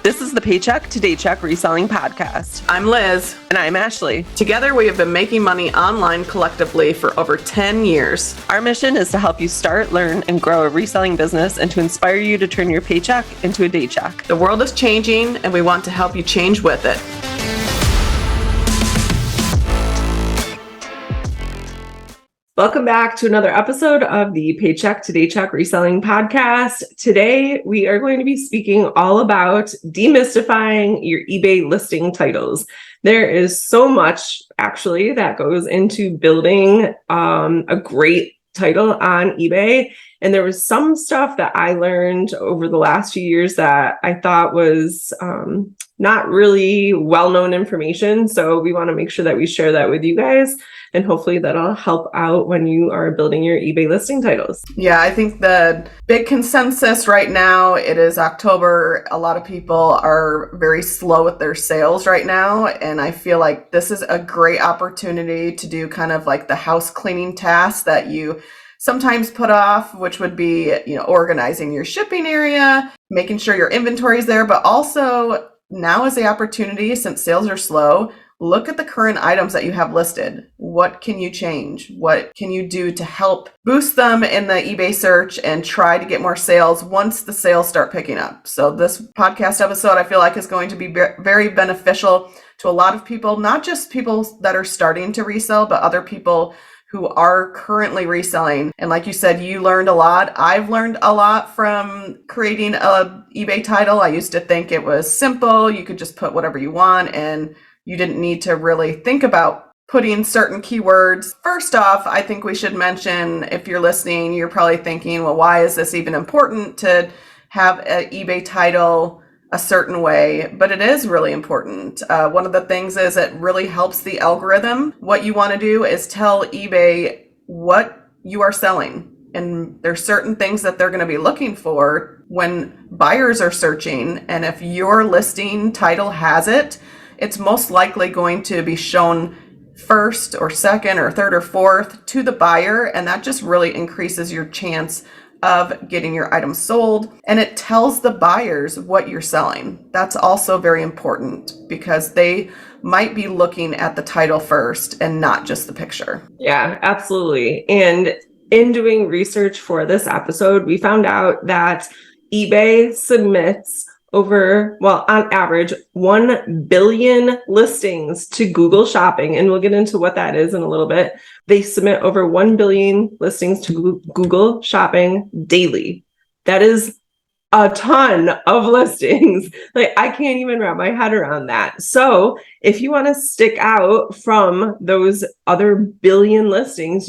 This is the Paycheck to Daycheck Reselling Podcast. I'm Liz. And I'm Ashley. Together, we have been making money online collectively for over 10 years. Our mission is to help you start, learn, and grow a reselling business and to inspire you to turn your paycheck into a daycheck. The world is changing, and we want to help you change with it. Welcome back to another episode of the Paycheck to Daycheck Reselling Podcast. Today, we are going to be speaking all about demystifying your eBay listing titles. There is so much actually that goes into building a great title on eBay. And there was some stuff that I learned over the last few years that I thought was not really well-known information. So we want to make sure that we share that with you guys. And hopefully that'll help out when you are building your eBay listing titles. Yeah, I think the big consensus right now, it is October. A lot of people are very slow with their sales right now. And I feel like this is a great opportunity to do kind of like the house cleaning tasks that you sometimes put off, which would be, organizing your shipping area, making sure your inventory is there, but also now is the opportunity, since sales are slow, look at the current items that you have listed. What can you change? What can you do to help boost them in the eBay search and try to get more sales once the sales start picking up? So this podcast episode, I feel like, is going to be very beneficial to a lot of people, not just people that are starting to resell, but other people who are currently reselling. And like you said, you learned a lot. I've learned a lot from creating a eBay title. I used to think it was simple. You could just put whatever you want and you didn't need to really think about putting certain keywords. First off, I think we should mention, if you're listening, you're probably thinking, well, why is this even important to have an eBay title a certain way? But it is really important. One of the things is it really helps the algorithm. What you want to do is tell eBay what you are selling. And there's certain things that they're going to be looking for when buyers are searching. And if your listing title has it, it's most likely going to be shown first or second or third or fourth to the buyer. And that just really increases your chance of getting your item sold. And it tells the buyers what you're selling. That's also very important because they might be looking at the title first and not just the picture. Yeah, absolutely. And in doing research for this episode, we found out that eBay submits on average, 1 billion listings to Google Shopping. And we'll get into what that is in a little bit. They submit over 1 billion listings to Google Shopping daily. That is a ton of listings. Like, I can't even wrap my head around that. So if you want to stick out from those other billion listings,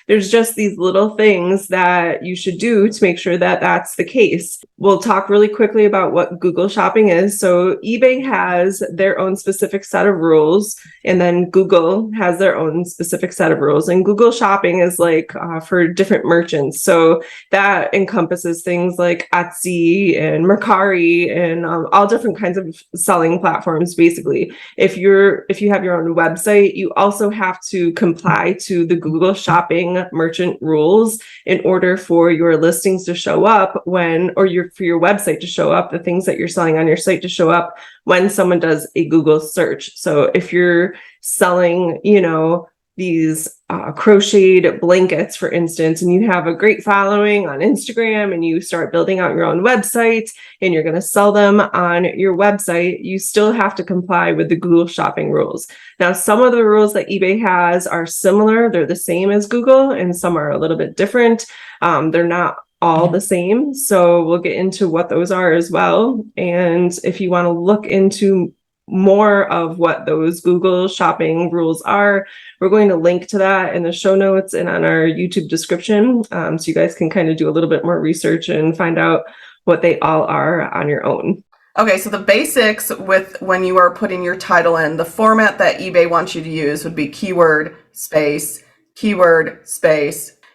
there's just these little things that you should do to make sure that that's the case. We'll talk really quickly about what Google Shopping is. So eBay has their own specific set of rules, and then Google has their own specific set of rules. And Google Shopping is like for different merchants. So that encompasses things like Etsy and Mercari and all different kinds of selling platforms, basically. If you have your own website, you also have to comply to the Google Shopping merchant rules in order for your listings to show up for your website to show up, the things that you're selling on your site to show up when someone does a Google search. So if you're selling, these crocheted blankets, for instance, and you have a great following on Instagram and you start building out your own website and you're going to sell them on your website, you still have to comply with the Google Shopping rules. Now, some of the rules that eBay has are similar. They're the same as Google, and some are a little bit different. They're not all the same. So we'll get into what those are as well. And if you want to look into more of what those Google Shopping rules are, we're going to link to that in the show notes and on our YouTube description. So you guys can kind of do a little bit more research and find out what they all are on your own. Okay, so the basics with when you are putting your title in, the format that eBay wants you to use would be keyword space,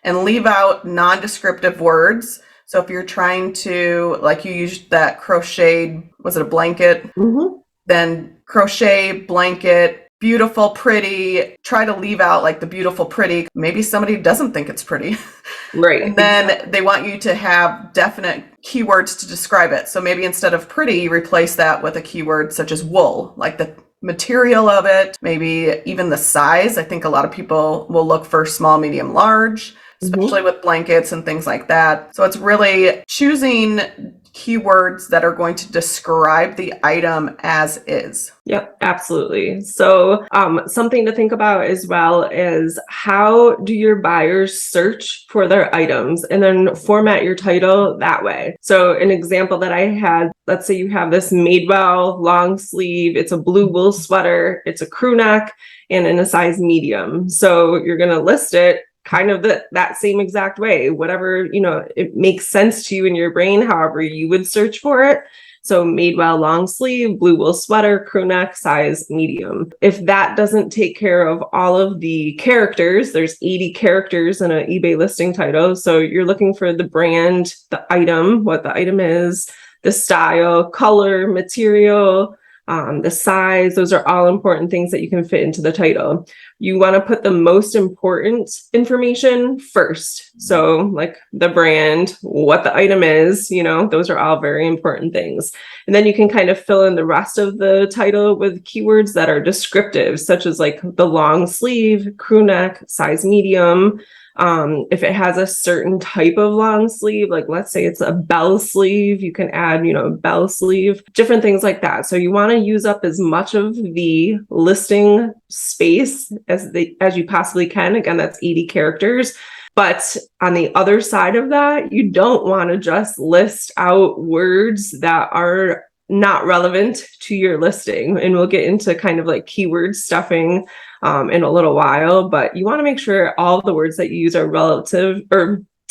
and leave out non-descriptive words. So if you're trying to, like you used that crocheted, was it a blanket? Mm-hmm. Then crochet, blanket, beautiful, pretty, try to leave out like the beautiful, pretty. Maybe somebody doesn't think it's pretty. Right. And then they want you to have definite keywords to describe it. So maybe instead of pretty, you replace that with a keyword such as wool, like the material of it, maybe even the size. I think a lot of people will look for small, medium, large, especially with blankets and things like that. So it's really choosing keywords that are going to describe the item as is. Yep, absolutely. So something to think about as well is how do your buyers search for their items, and then format your title that way. So an example that I had, let's say you have this Madewell long sleeve, it's a blue wool sweater, it's a crew neck, and in a size medium. So you're going to list it kind of that same exact way, whatever, it makes sense to you in your brain, however you would search for it. So Madewell long sleeve, blue wool sweater, crew neck, size medium. If that doesn't take care of all of the characters, there's 80 characters in an eBay listing title. So you're looking for the brand, the item, what the item is, the style, color, material, the size. Those are all important things that you can fit into the title. You want to put the most important information first. So like the brand, what the item is, those are all very important things. And then you can kind of fill in the rest of the title with keywords that are descriptive, such as like the long sleeve, crew neck, size medium. If it has a certain type of long sleeve, like let's say it's a bell sleeve, you can add, bell sleeve, different things like that. So you want to use up as much of the listing space as you possibly can. Again, that's 80 characters. But on the other side of that, you don't want to just list out words that are not relevant to your listing. And we'll get into kind of like keyword stuffing in a little while, but you want to make sure all the words that you use are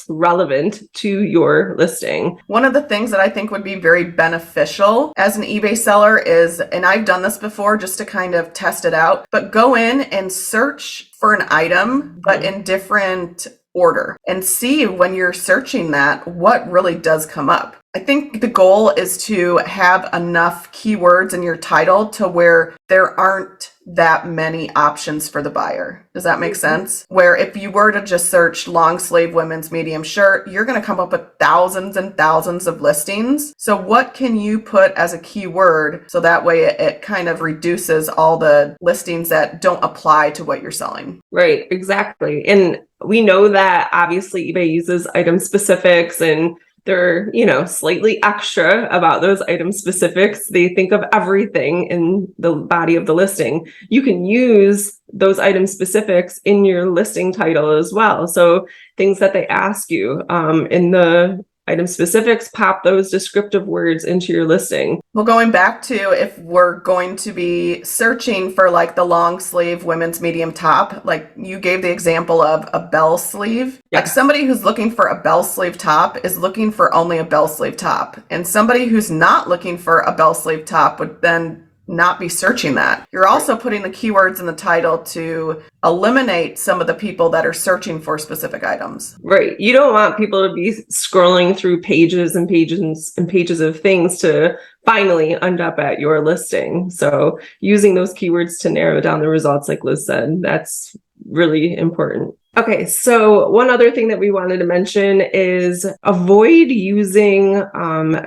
relevant to your listing. One of the things that I think would be very beneficial as an eBay seller is, and I've done this before just to kind of test it out, but go in and search for an item, but in different order, and see when you're searching that, what really does come up. I think the goal is to have enough keywords in your title to where there aren't that many options for the buyer. Does that make sense? Where if you were to just search long sleeve women's medium shirt, you're going to come up with thousands and thousands of listings. So what can you put as a keyword so that way it kind of reduces all the listings that don't apply to what you're selling? Right, exactly. And we know that obviously eBay uses item specifics, and they're, slightly extra about those item specifics. They think of everything in the body of the listing. You can use those item specifics in your listing title as well. So things that they ask you in the item specifics, pop those descriptive words into your listing. Well, going back to if we're going to be searching for like the long sleeve women's medium top, like you gave the example of a bell sleeve. Yeah. Like somebody who's looking for a bell sleeve top is looking for only a bell sleeve top. And somebody who's not looking for a bell sleeve top would then not be searching that. You're also putting the keywords in the title to eliminate some of the people that are searching for specific items. Right. You don't want people to be scrolling through pages and pages and pages of things to finally end up at your listing. So using those keywords to narrow down the results, like Liz said, that's really important. Okay, so one other thing that we wanted to mention is avoid using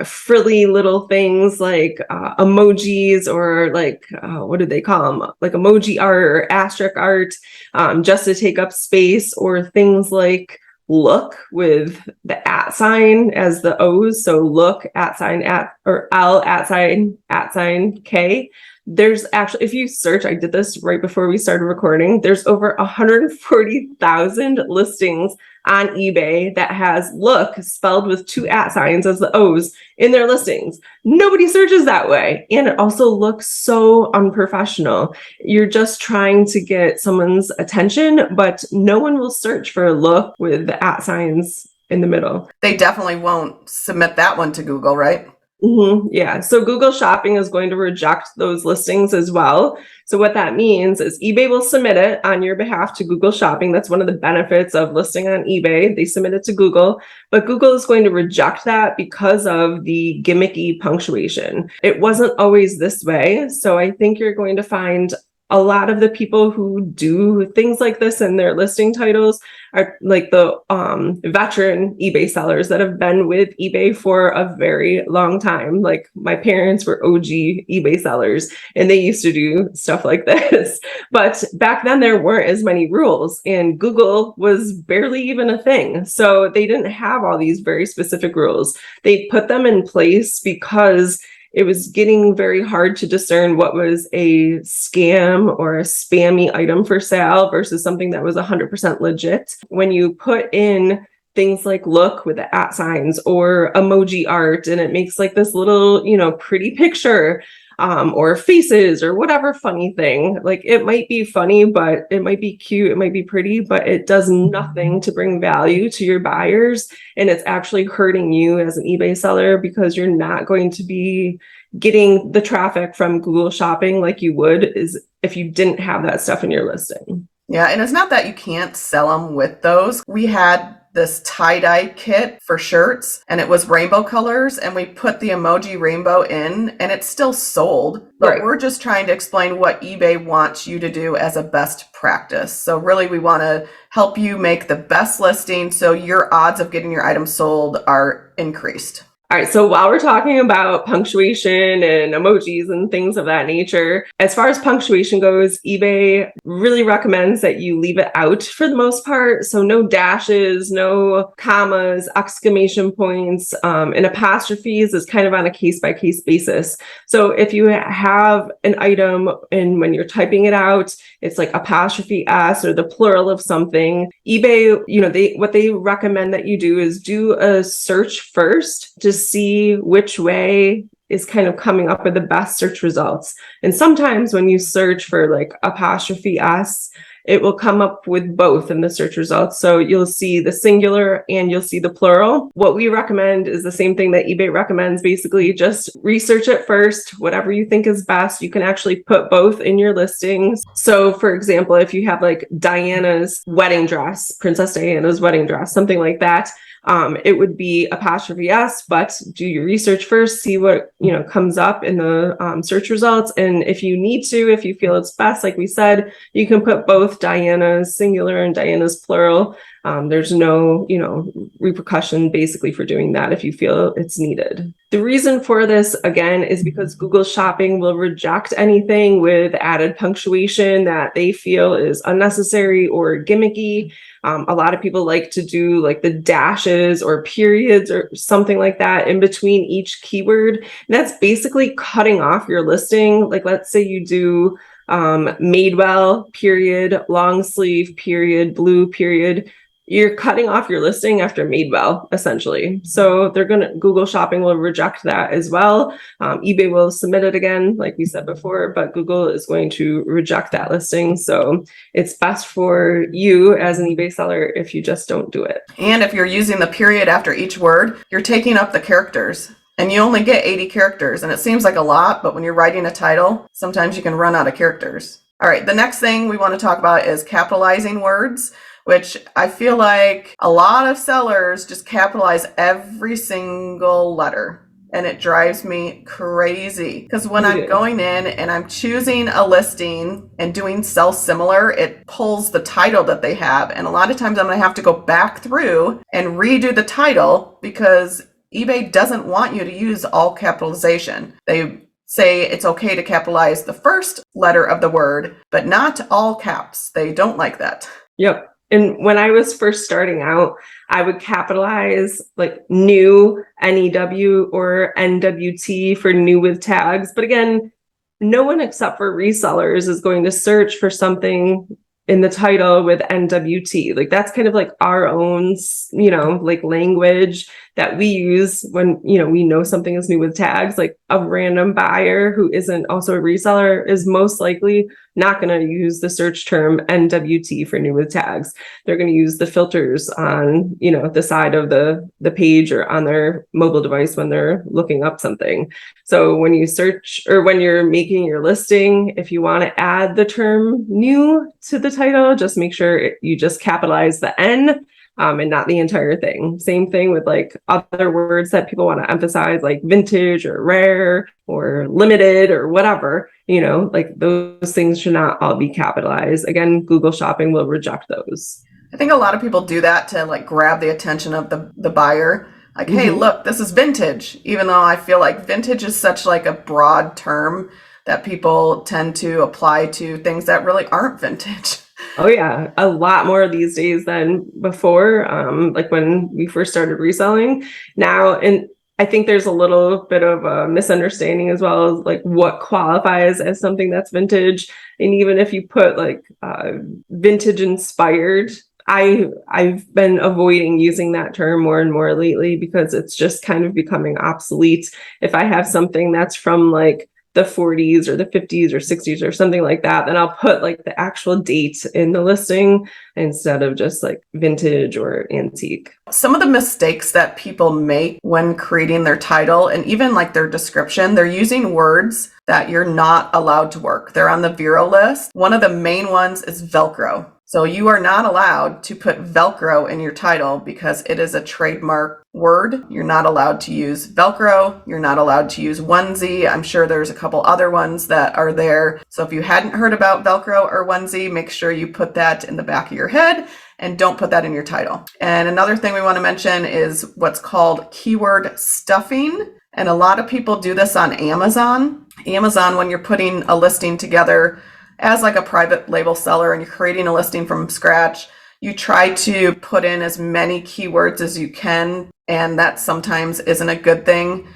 frilly little things like emojis or like, what do they call them? Like emoji art or asterisk art just to take up space, or things like look with the @ sign as the O's. So look @ or L @ K. There's actually, if you search, I did this right before we started recording, there's over 140,000 listings on eBay that has look spelled with 2 @ signs as the O's in their listings. Nobody searches that way. And it also looks so unprofessional. You're just trying to get someone's attention, but no one will search for a look with the @ signs in the middle. They definitely won't submit that one to Google, right? Yeah. So Google Shopping is going to reject those listings as well. So what that means is eBay will submit it on your behalf to Google Shopping. That's one of the benefits of listing on eBay. They submit it to Google, but Google is going to reject that because of the gimmicky punctuation. It wasn't always this way. So I think you're going to find a lot of the people who do things like this in their listing titles are like the veteran eBay sellers that have been with eBay for a very long time. Like my parents were OG eBay sellers and they used to do stuff like this. But back then there weren't as many rules and Google was barely even a thing. So they didn't have all these very specific rules. They put them in place because it was getting very hard to discern what was a scam or a spammy item for sale versus something that was 100% legit. When you put in things like look with the @ signs or emoji art and it makes like this little, pretty picture, or faces or whatever funny thing, like it might be funny, but it might be cute, it might be pretty, but it does nothing to bring value to your buyers. And it's actually hurting you as an eBay seller because you're not going to be getting the traffic from Google Shopping like you would is if you didn't have that stuff in your listing. Yeah, and it's not that you can't sell them with those. We had this tie-dye kit for shirts and it was rainbow colors and we put the emoji rainbow in and it's still sold, but Right. We're just trying to explain what eBay wants you to do as a best practice. So really we want to help you make the best listing so your odds of getting your item sold are increased. All right, so while we're talking about punctuation and emojis and things of that nature, as far as punctuation goes, eBay really recommends that you leave it out for the most part. So no dashes, no commas, exclamation points, and apostrophes is kind of on a case-by-case basis. So if you have an item and when you're typing it out, it's like apostrophe S or the plural of something, eBay, what they recommend that you do is do a search first to see which way is kind of coming up with the best search results. And sometimes when you search for like apostrophe S, it will come up with both in the search results. So you'll see the singular and you'll see the plural. What we recommend is the same thing that eBay recommends. Basically, just research it first, whatever you think is best. You can actually put both in your listings. So for example, if you have like Diana's wedding dress, Princess Diana's wedding dress, something like that, it would be apostrophe S, but do your research first, see what, comes up in the search results. And if you need to, if you feel it's best, like we said, you can put both Diana's singular and Diana's plural. There's no, repercussion basically for doing that if you feel it's needed. The reason for this, again, is because Google Shopping will reject anything with added punctuation that they feel is unnecessary or gimmicky. A lot of people like to do like the dashes or periods or something like that in between each keyword. And that's basically cutting off your listing. Like let's say you do Madewell, period, long sleeve, period, blue, period. You're cutting off your listing after Madewell, essentially. So Google Shopping will reject that as well. eBay will submit it again, like we said before, but Google is going to reject that listing. So it's best for you as an eBay seller if you just don't do it. And if you're using the period after each word, you're taking up the characters. And you only get 80 characters. And it seems like a lot, but when you're writing a title, sometimes you can run out of characters. All right, the next thing we want to talk about is capitalizing words, which I feel like a lot of sellers just capitalize every single letter. And it drives me crazy because when I'm going in and I'm choosing a listing and doing sell similar, it pulls the title that they have. And a lot of times I'm going to have to go back through and redo the title because eBay doesn't want you to use all capitalization. They say it's okay to capitalize the first letter of the word, but not all caps. They don't like that. Yep. And when I was first starting out, I would capitalize like new, NEW, or NWT for new with tags. But again, no one except for resellers is going to search for something in the title with NWT. Like that's kind of like our own, like language that we use when, we know something is new with tags. Like a random buyer who isn't also a reseller is most likely not going to use the search term NWT for new with tags. They're going to use the filters on, the side of the page or on their mobile device when they're looking up something. So when you search or when you're making your listing, if you want to add the term new to the title, just make sure you just capitalize the N and not the entire thing. Same thing with like other words that people want to emphasize, like vintage or rare or limited or whatever, like those things should not all be capitalized. Again, Google Shopping will reject those. I think a lot of people do that to like grab the attention of the buyer. Like, hey, look, this is vintage, even though I feel like vintage is such like a broad term that people tend to apply to things that really aren't vintage. Oh yeah, a lot more these days than before, like when we first started reselling. Now, and I think there's a little bit of a misunderstanding as well as like what qualifies as something that's vintage. And even if you put like vintage inspired, I've been avoiding using that term more and more lately because it's just kind of becoming obsolete. If I have something that's from like the 40s or the 50s or 60s or something like that, then I'll put like the actual date in the listing instead of just like vintage or antique. Some of the mistakes that people make when creating their title and even like their description, they're using words that you're not allowed to work. They're on the Vero list. One of the main ones is Velcro. So you are not allowed to put Velcro in your title because it is a trademark word. You're not allowed to use Velcro. You're not allowed to use onesie. I'm sure there's a couple other ones that are there. So if you hadn't heard about Velcro or onesie, make sure you put that in the back of your head and don't put that in your title. And another thing we want to mention is what's called keyword stuffing. And a lot of people do this on Amazon. Amazon, when you're putting a listing together as like a private label seller and you're creating a listing from scratch, you try to put in as many keywords as you can, and that sometimes isn't a good thing.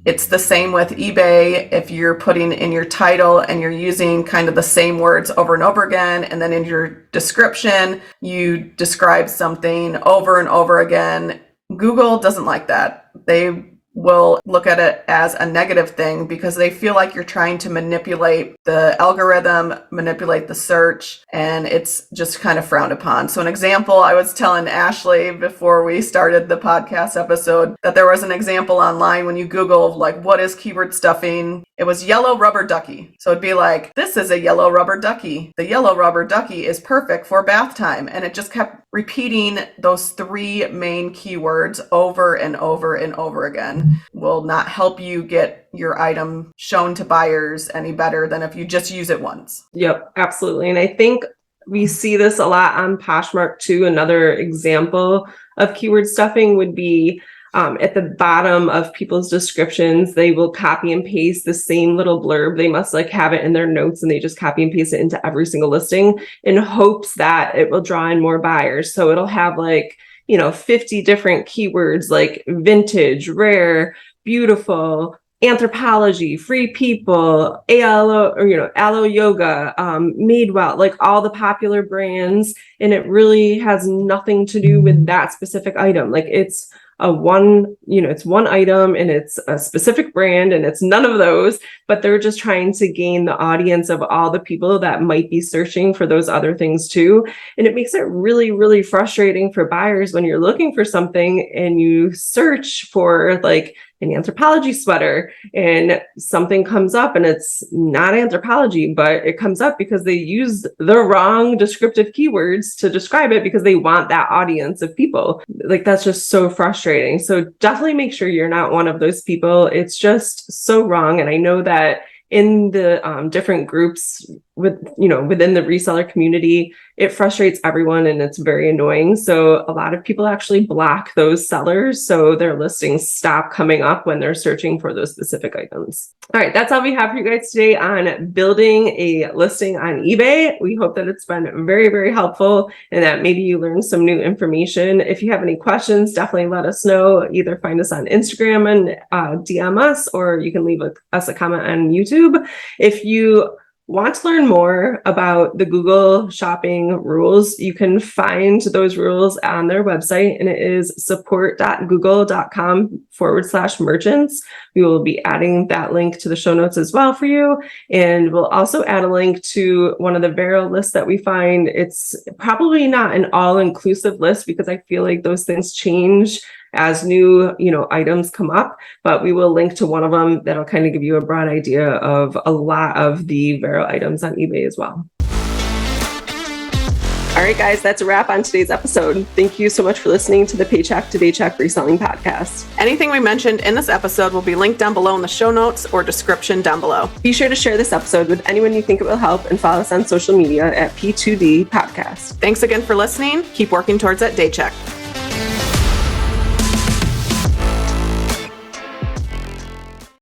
It's the same with eBay. If you're putting in your title and you're using kind of the same words over and over again, and then in your description, you describe something over and over again, Google doesn't like that. They will look at it as a negative thing because they feel like you're trying to manipulate the algorithm, manipulate the search, and it's just kind of frowned upon. So an example, I was telling Ashley before we started the podcast episode that there was an example online when you Google like what is keyword stuffing, it was yellow rubber ducky. So it'd be like, this is a yellow rubber ducky. The yellow rubber ducky is perfect for bath time. And it just kept repeating those three main keywords over and over and over again. Will not help you get your item shown to buyers any better than if you just use it once. Yep, absolutely. And I think we see this a lot on Poshmark too. Another example of keyword stuffing would be at the bottom of people's descriptions, they will copy and paste the same little blurb. They must like have it in their notes and they just copy and paste it into every single listing in hopes that it will draw in more buyers. So it'll have like, 50 different keywords like vintage, rare, beautiful, Anthropologie, Free People, Alo, or Alo Yoga, Madewell, like all the popular brands, and it really has nothing to do with that specific item. Like it's it's one item and it's a specific brand and it's none of those, but they're just trying to gain the audience of all the people that might be searching for those other things too. And it makes it really, really frustrating for buyers when you're looking for something and you search for like an Anthropologie sweater and something comes up and it's not Anthropologie, but it comes up because they used the wrong descriptive keywords to describe it because they want that audience of people. Like that's just so frustrating. So definitely make sure you're not one of those people. It's just so wrong. And I know that in the different groups within the reseller community, it frustrates everyone and it's very annoying. So a lot of people actually block those sellers so their listings stop coming up when they're searching for those specific items. All right, that's all we have for you guys today on building a listing on eBay. We hope that it's been very, very helpful and that maybe you learned some new information. If you have any questions, definitely let us know. Either find us on Instagram and DM us, or you can leave us a comment on YouTube. If you want to learn more about the Google Shopping rules, you can find those rules on their website, and it is support.google.com/merchants. We will be adding that link to the show notes as well for you. And we'll also add a link to one of the Vero lists that we find. It's probably not an all-inclusive list because I feel like those things change as new, items come up, but we will link to one of them that'll kind of give you a broad idea of a lot of the Vero items on eBay as well. All right, guys, that's a wrap on today's episode. Thank you so much for listening to the Paycheck to Paycheck Reselling Podcast. Anything we mentioned in this episode will be linked down below in the show notes or description down below. Be sure to share this episode with anyone you think it will help and follow us on social media at P2D Podcast. Thanks again for listening. Keep working towards that day check.